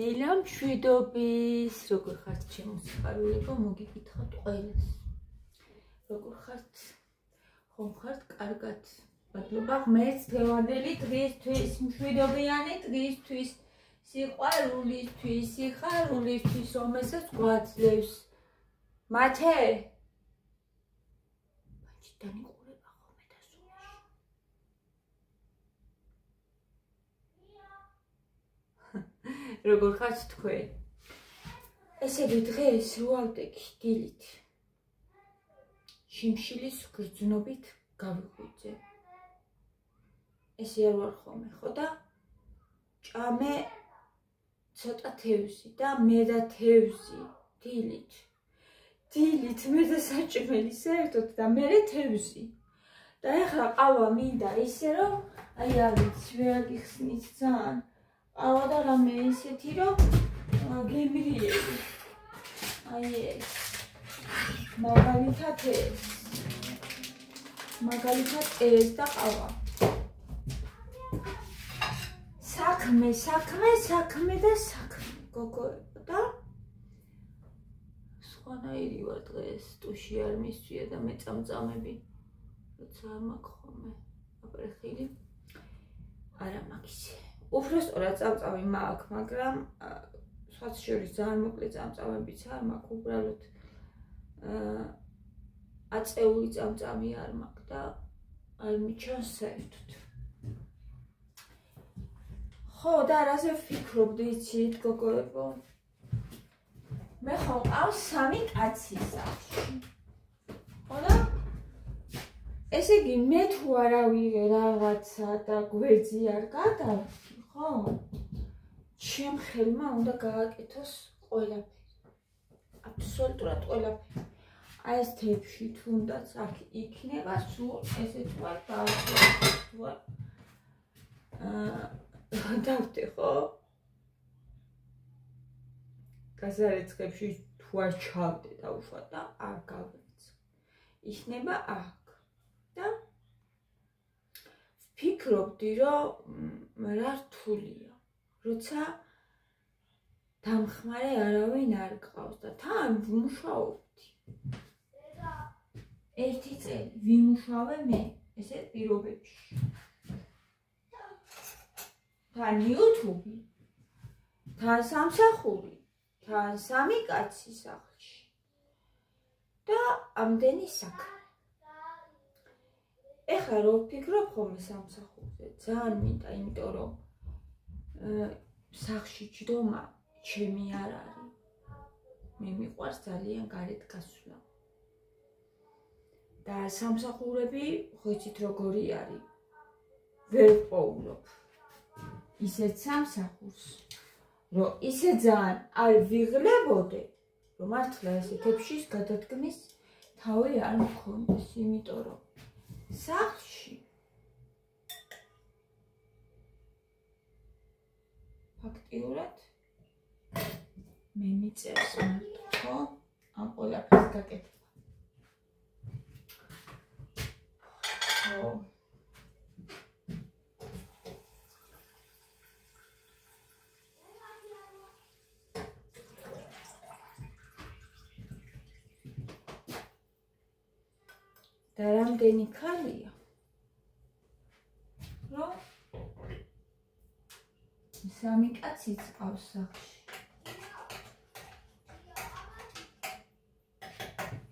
დილა მშვიდობის, როგორ ხართ ჩემო სიყვარულებო, მოგიკითხოთ ყველას. როგორ ხართ? ხომ ხართ კარგად? მადლობა ღმერთს დღევანდელი დღისთვის, მშვიდობიანი დღისთვის, სიყვარულისთვის, სიხარულისთვის, რომელსაც გვაძლევს. მათე? მაჩიდან იყურება ხოლმე და სულში. როგორ ხართ თქვენ? ესე იგი დღეს რო ავტექი დილით შიმშილის გრძნობით გავიღვიძე. ესე არ ვარ ხოლმე, ხო და ჭამე ცოტა თევზი და მე და თევზი დილით მე და საჭმელი საერთოდ და მე თევზი. და ეხლა ყავა მინდა ისე რომ აი არ ვიცი ვერ გიხსნით ძალიან. ყავა და რამე ისეთი რომ გემრიელი. აი ეს მაგალითად ეს და ყავა. საქმე და საქმე გოგოებო და სხვანაირი ვარ დღეს, ტუში არ მისვია და მე წამწამები როცა არ მაქვს ხოლმე აპრეხილი არა მაქვს ისე. უბრალოდ წამწამი მაქვს, მაგრამ სხვაც შორის ძალიან მოკლე წამწამებიც არ მაქვს, უბრალოდ აწეული წამწამი არ მაქვს და არ მიჩანს საერთოდ. ხო და რაზე ვფიქრობდი იცით გოგოებო? მე ხო ყავს 3 კაცი სახლში. ხო და ესე იგი მე თუ არ ავიღე რაღაცა და გვერდზე არ გადავდი, ხო? ჩემ ხელმა უნდა გააკეთოს ყველაფერი. აბსოლუტურად ყველაფერი. აი ეს თებში თუნდაც აქ იქნება სულ ესეც ვარ დავწერ. დავდე ხო? გაზარეთებში თუ არ ჩავდე და უშვა და არ გავეცე. იქნება აქ. და ვფიქრობდი რომ რა რთულია. როცა დამხმარე არავინ არ გყავს და თან ვიმუშაობდი. ერთი წელი ვიმუშავე მე ესეთ პირობებში. თან YouTube, თან სამსახური, თან 3 კაცი სახლში და ამდენი საქმე. ეხლა რო ვფიქრობ ხოლმე სამსახურზე, ძალიან მინდა, იმიტომ რომ სახლში ჯდომა ჩემი არ არის. მე მიყვარს ძალიან გარეთ გასვლა. და სამსახურები ხო იცით როგორი არის? ვერ ვყოვლობ. ისეთ სამსახურს, რომ ისე ძალიან არ ვიღლებოდე, რომ მართლა ესეთებში გადადგმის თავი არ მქონდეს, იმიტომ რომ სახლში ფაქტიურად მე მიწერს მარტო, ხო? ამ ყველაფერს გაკეთება. ხო. და რამდენი ქალია, რომ 3 კაციც ყავს სახლში.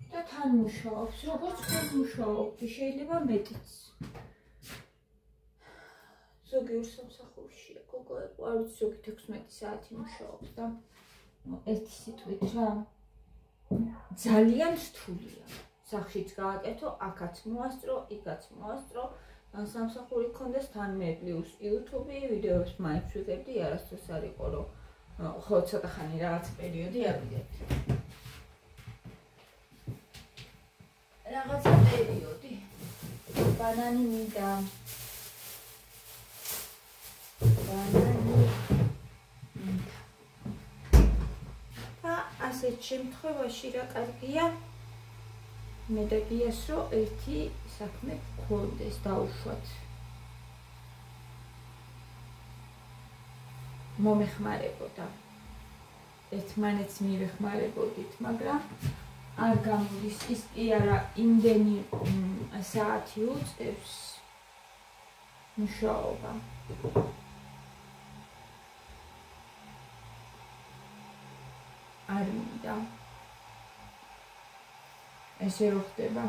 და თან მუშაობს, როგორც მუშაობდი, შეიძლება მეტიც. ზოგი ორ სამსახურშია, გოგოებო, არ ვიცი ზოგი 16 საათი მუშაობს და ერთი სიტყვით რა ძალიან რთულია. სახლშიც გააკეთო, აქაც მოასწრო, იქაც მოასწრო, თან სამსახური გქონდეს, თან მე პლუს YouTube ვიდეოებს მაინც ვიღებდი, არასდროს არ იყო რომ ხო ცოტა ხანი რაღაც პერიოდი ავიღებდი. რაღაცა პერიოდი. ბანანი მინდა. და ასეთ შემთხვევაში რა კარგია? მე და გიას რომ ერთი საქმე გქონდეს დაუშვათ. მომეხმარებოდა. ერთმანეთს მივეხმარებოდით, მაგრამ არ გამოდის ის კი არა იმდენი საათი უწევს მუშაობა. არ მინდა. ესე რო ხდება.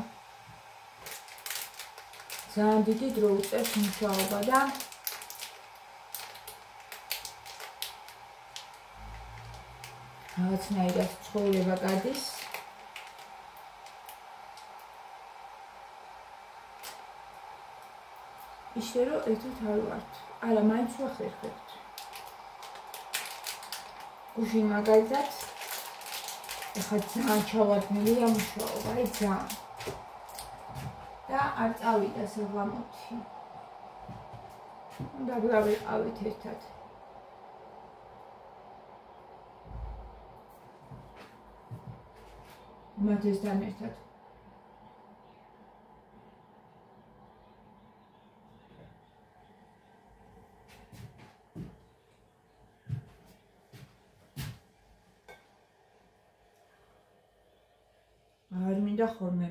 ძალიან დიდი დრო უწევს მუშაობა და რაღაცნაირად ცხოვრება გადის. ისე რომ ერთად არ ვართ. არა, მაინც ვახერხებთ. გუშინ მაგალითად ეხლა ძალიან ჩავარდნილია მუშაობა, აი ძალიან. და არ წავიდა საღამოთი. და გავიყავით ერთად. მათესთან ერთად. არ მინდა ხოლმე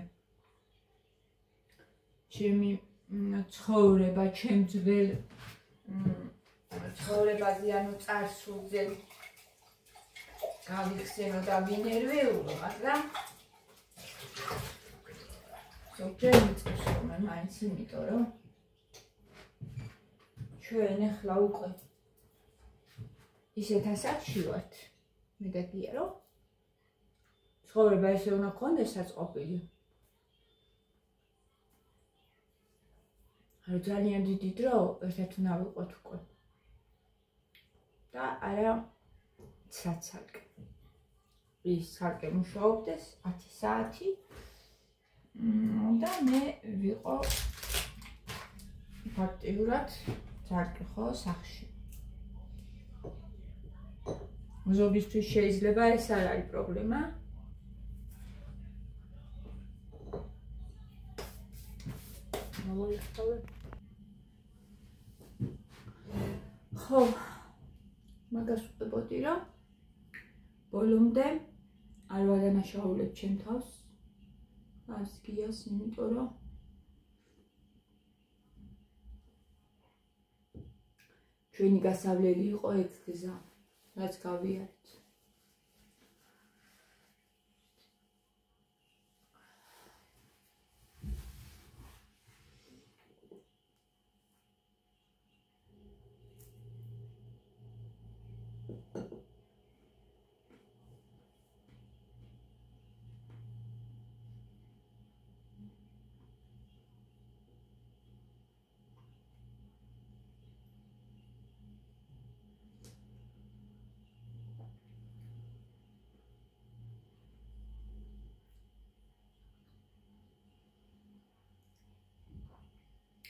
ჩემი ცხოვრება, ჩემ ძველ ცხოვრებაზე, ანუ წარსულზე გავიხსენო და ვინერვიულო, მაგრამ ზოგჯერ მიწევს ხოლმე მაინც, იმიტომ რომ ჩვენ ახლა უკვე ისეთ ასაკში ვართ, მე და გია რომ ცხოვრება ესე უნდა გქონდეს საწყობილი. არ ძალიან დიდი დრო ერთად უნდა ვიყოთ უკვე. და არა ცალკე. ის ცალკე მუშაობდეს 10 საათი და მე ვიყო ფაქტიურად ცალკე ხო სახში. ზოგისთვის შეიძლება ეს არ არის პრობლემა. ხო, მაგას ვუყებოდი, რომ ბოლომდე არ ვადანაშაულებ ჩემ თავს, არც გიას, იმიტომ რომ ჩვენი გასავლელი იყო ეგ გზა, რაც გავიარეთ.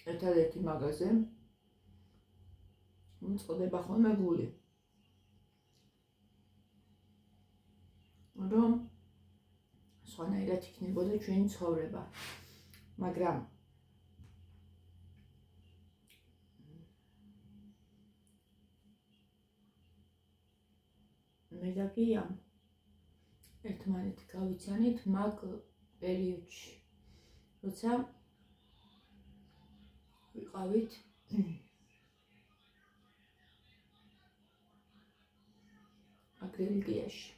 ერთადერთი მაგაზე მოწყდება ხოლმე გული. რომ სხვანაირად იქნებოდა ჩვენი ცხოვრება. მაგრამ მე და გია ერთმანეთი გავიცანით მაგ პერიოდში, როცა ვიყავით აგრელგიაში.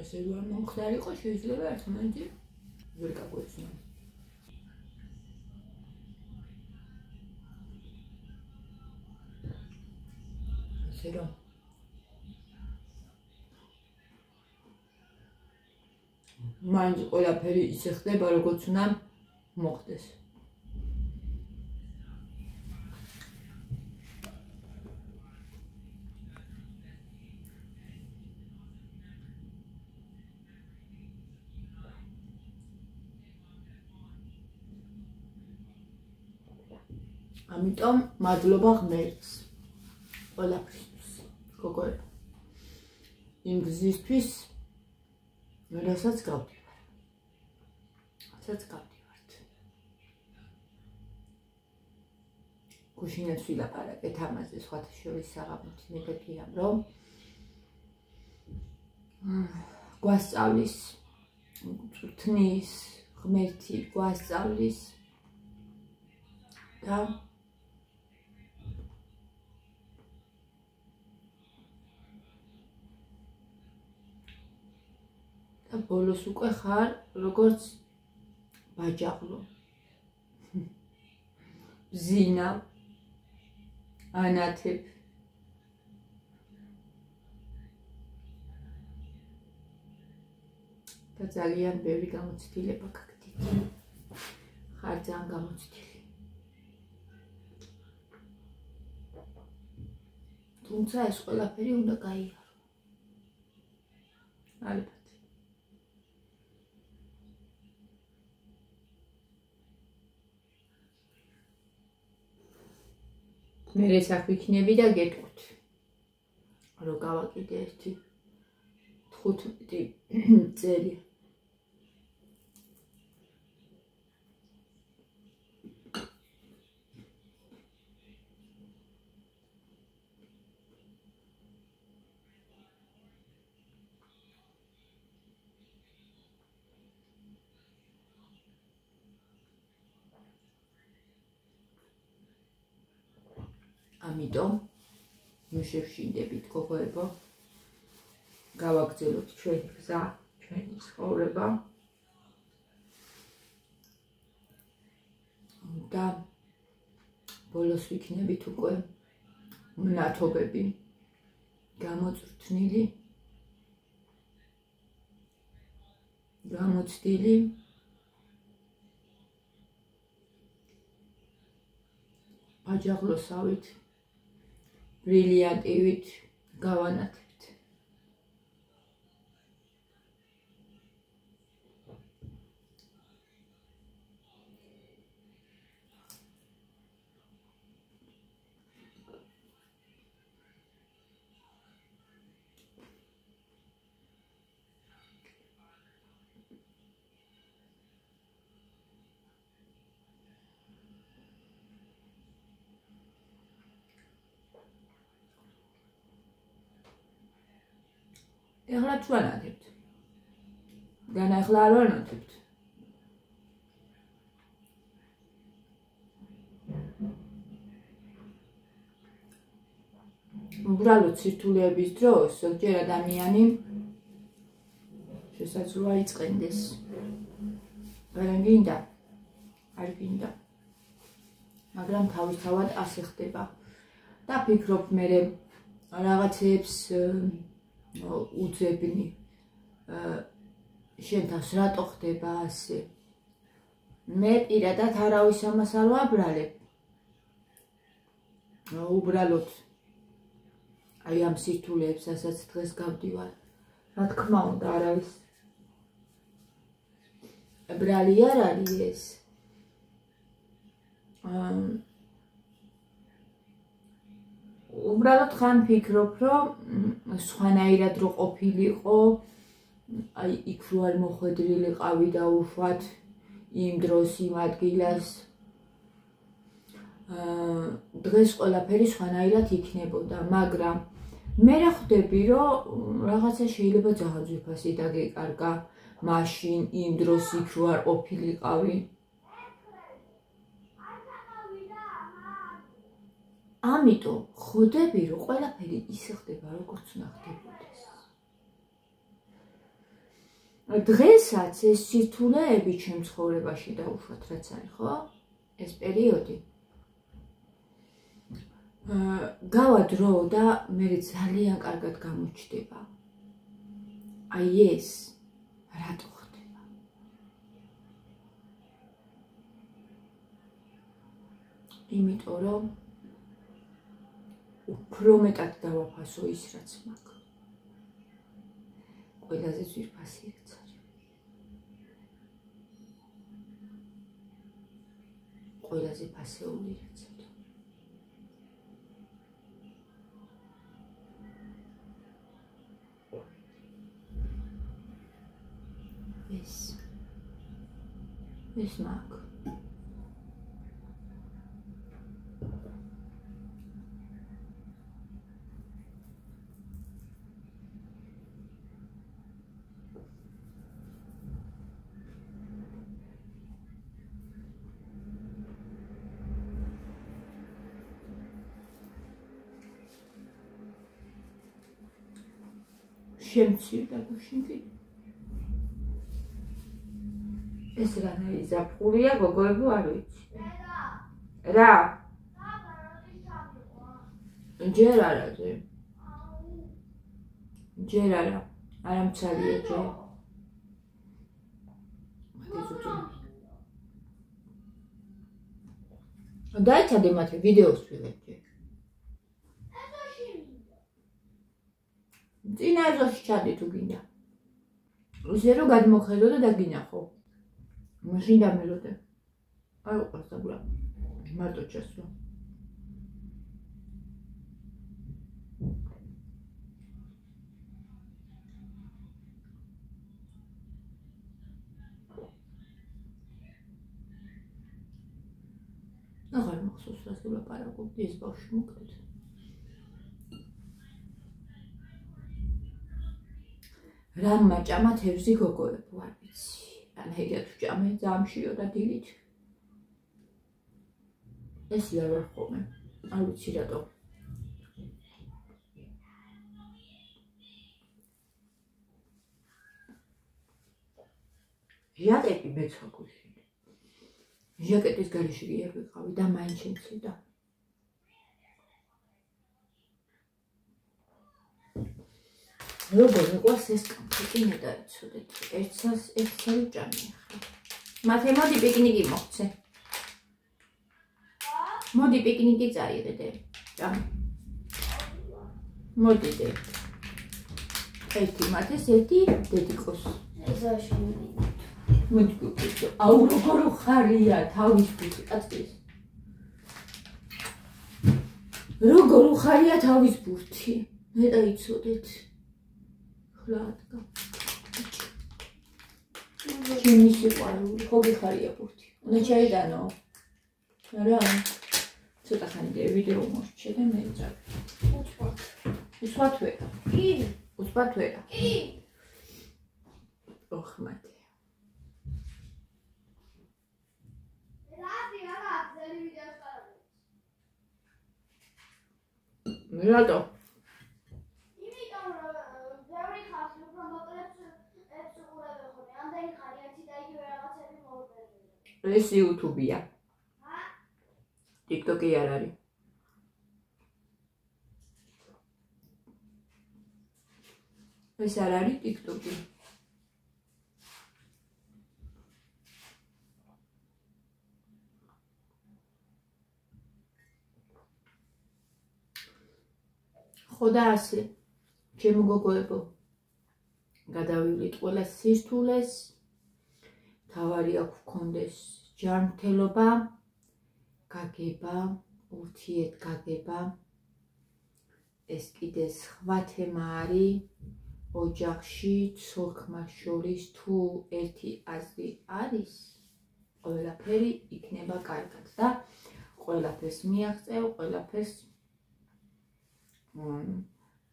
ესე რომ არ მომხდარიყო, შეიძლება ერთმანეთი ვერ გაგვეცნო. ესე რომ მაინც ყველაფერი ისე ხდება, როგორც უნდა მოხდეს. ამიტომ მადლობა ღმერთს ყველაფრისთვის, გოგოებო. იმ გზისთვის, რასაც გავდივარ. გუშინაც ვილაპარაკეთ ამაზე, სხვათა შორის საღამოთი მეგობრებთან, რომ გვასწავლის წვრთნის ღმერთი, გვასწავლის და ბოლოს უკვე ხარ როგორც ბაჯაღლო. ბზინავ, ანათებ. და ძალიან ბევრი გამოცდილება გაგდით. ხარ ძალიან გამოცდილი. თუმცა ეს ყველაფერი უნდა გაიარო. ალბათ. მე საქმიქნები და გეტყვით, რომ გავაკიდე ერთი 15 წელი. ამიტომ მუშევშინდებით გოგოებო, გავაგრძელოთ ჩვენი გზა, ჩვენი ცხოვრება და ბოლოს ვიქნებით უკვე მნათობები, გამოწვრთნილი, გამოცდილი, ბაჯაღლოსავით, ბრილიანტივით გავანათებთ. ეხლა თუ ანათებთ. განახლა არ ვანათებთ. უბრალოდ სირთულეების დროს ზოგჯერ ადამიანი შესაძლოა იწყენდეს. არ გინდა. მაგრამ თავისთავად ასე ხდება. და ფიქრობ მე რაღაცებს უძებნი შენ თავს რატო ხდება ასე? მე პირადად არავის ამას არ ვაბრალებ. უბრალოდ აი ამ სირთულეებს, რასაც დღეს გავდივარ, რა თქმა უნდა არავის ბრალი არ არის ეს. უბრალოდ ხან ფიქრობ, რომ სხვანაირად რო ყოფილიყო, აი იქ რო არ მოხვედრილიყავი და უშუალოდ იმ დროს იმ ადგილას დღეს ყველაფერი სხვანაირად იქნებოდა, მაგრამ მე ხვდები, რომ რაღაცა შეიძლება ძალიან ძვირფასი დაგეკარგა, მაშინ იმ დროს იქ რო არ ყოფილიყავი. ამიტომ ხვდები, რომ ყველაფერი ისე ხდება, როგორც უნდა ხდებოდეს. დღესაც ეს სირთულეები ჩემ ცხოვრებაში დაუშვათ, რაც არის, ხო? ეს პერიოდი. გავა დრო და მე ძალიან კარგად გამოჩნდება. აი ეს რატო ხდება? იმიტომ რომ უფრო მეტად დავაფასო ის, რაც მაქვს. ყველაზე ძვირფასი რაც არის. ყველაზე ფასეული რაც არის. ეს მაგ შემცირდა გუშინი ეს რანაირი ზაფხულია გოგოებო არ ვიცი რა ჯერ არა ჯერ არა არამცალია ჯერ დაიცადე მათი ვიდეოს ვიღებ ჯერ წინა ეზოში ჩადი თუ გინდა ისე რომ გადმოხედო და დაგინახო მაშინ დამელოდე არ უყვარს დაბლა მარტო ჩასვლა აღარ მახსოვს რას ვლაპარაკობდი ეს ბავშვი მოკლედ რამ მაჭამა თევზი გოგოებო არ ვიცი ანაირად ვჭამე ძალიან მშიოდა დილით ეს არ ვარ ხოლმე არ ვიცი რატო ჟაკეტი მეცვა გუშინ ჟაკეტის გარეშე კი არ ვიყავი და მაინც შემცირდა როგორ მიყვარს ეს კამფეტი მე დაიცოდეთ ერთსას ვჭამე ახლა მათე მოდი პიკნიკი მოხცე მოდი პიკნიკი წაიღიდე ჭამე მოდიდე ერთი მათეს ერთი დედიკოს ესაში მოდი გუქცე აუ როგორ ხარია თავის ფიცი აწეს როგორ ხარია თავის ბურთი მე დაიცოდეთ ხლატკა ჩემი სიყვარული ხო გიხარია ბურთი უნდა ჩაიდანო რა ცოტა ხანი ვიდეო მოშჩე და მე წავ უსვათ ვერა კი უსვათ ვერა კი ოხ მათე რატო ეს YouTube-ია. TikTok-ი არ არის. ეს არ არის TikTok-ი. ხო და ასე ჩემო გოგოებო გადავივლით ყველა სირთულეს თავარი აქვს გქონდეს ჯანმრთელობა გაგება ურთიერთგაგება ეს კიდე სხვა თემა არის ოჯახში ცოლ-ქმარს შორის თუ ერთი აზრი არის ყველაფერი იქნება კარგად და ყველაფერს მიაღწევ ყველაფერს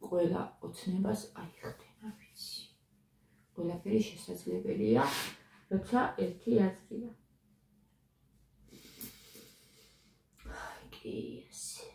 ყველა ოცნებას აიხდენა ვიცი ყველაფერი შესაძლებელია როცა ერთი აზრია კი ესე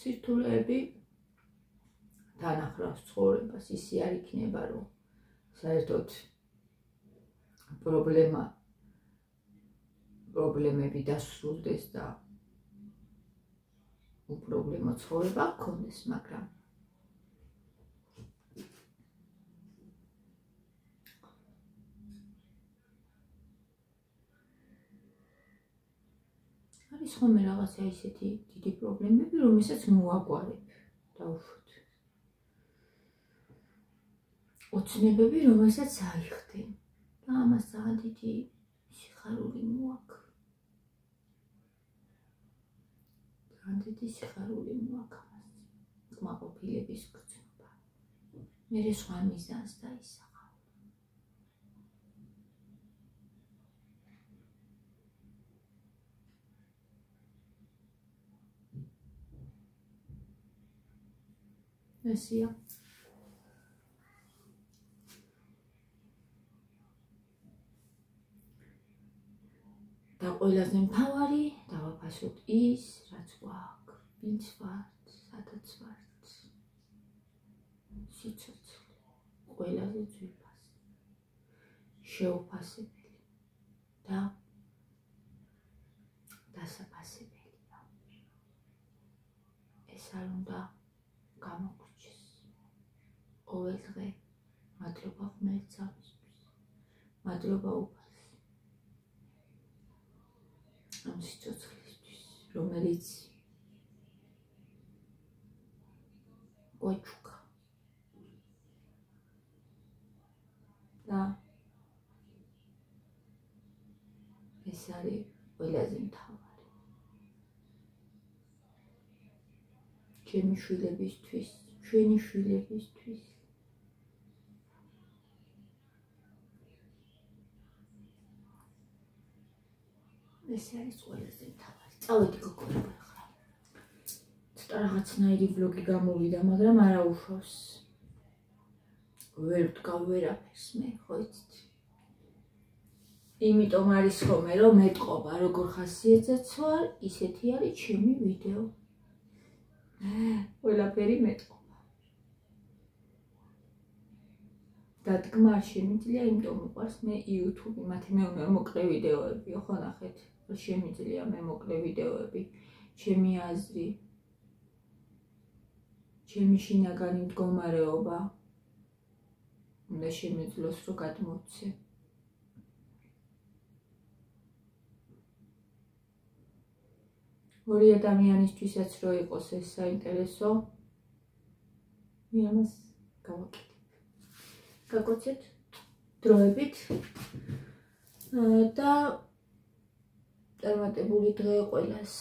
სირთულეები თანახრავს ცხოვრებას ისე არ იქნება რომ საერთოდ პრობლემები დასრულდეს და უპრობლემო ცხოვრება გქონდეს მაგრამ არის ხოლმე რაღაცა ისეთი დიდი პრობლემები, რომელსაც მოაგვარებ დავუშვათ. ოცნებები, რომელსაც აიხდენ. და ამას ძალიან დიდი სიხარული მოაქვს. ძალიან დიდი სიხარული მოაქვს ამას. კმაყოფილების გრძნობა. მერე სხვა მიზანს დაისახავ. ესია. და ყველაზე მთავარი დავაფასოთ ის, რაც გვაქვს, ვინც ვართ, სადაც ვართ. სიცოცხლე, ყველაზე ძვირფასი, შეუფასებელი და დასაფასებელია. ეს არ უნდა გამოგვიჩეს. ყოველ დღე მადლობა ღმერთსავისთვის, მადლობა უფალს. ამ სიცოცხლისთვის, რომელიც გვაჩუქა. და ეს არის ყველაზე მთავარი. ჩემი შვილებისთვის, ჩვენი შვილებისთვის. ეს არის ყველაზე მთავარი. წავედი გოგოები ახლა. ცოტა რაღაცნაირი ვლოგი გამოვიდა, მაგრამ არა უშავს. ვერ ვდგავ ვერაფერს მე, ხო იცით? იმიტომ არის ხოლმე, რომ მეტყობა, როგორ ხასიათზეც ვარ, ისეთი არის ჩემი ვიდეო. ყველაფერი მეტყობა. დადგმა არ შემიძლია, იმიტომ მიყვარს მე YouTube, მათი მე მოკლე ვიდეოებიო, ხო ნახეთ? შემიძლია მე მოკლე ვიდეოები, ჩემი აზრი, ჩემი შინაგანი მდგომარეობა უნდა შემეძლოს, რომ გადმოვცე. ორი ადამიანისთვისაც რო იყოს ეს საინტერესო, მე ამას გავაკეთებ. გაგოცეთ დროებით და წარმატებული დღე ყველას.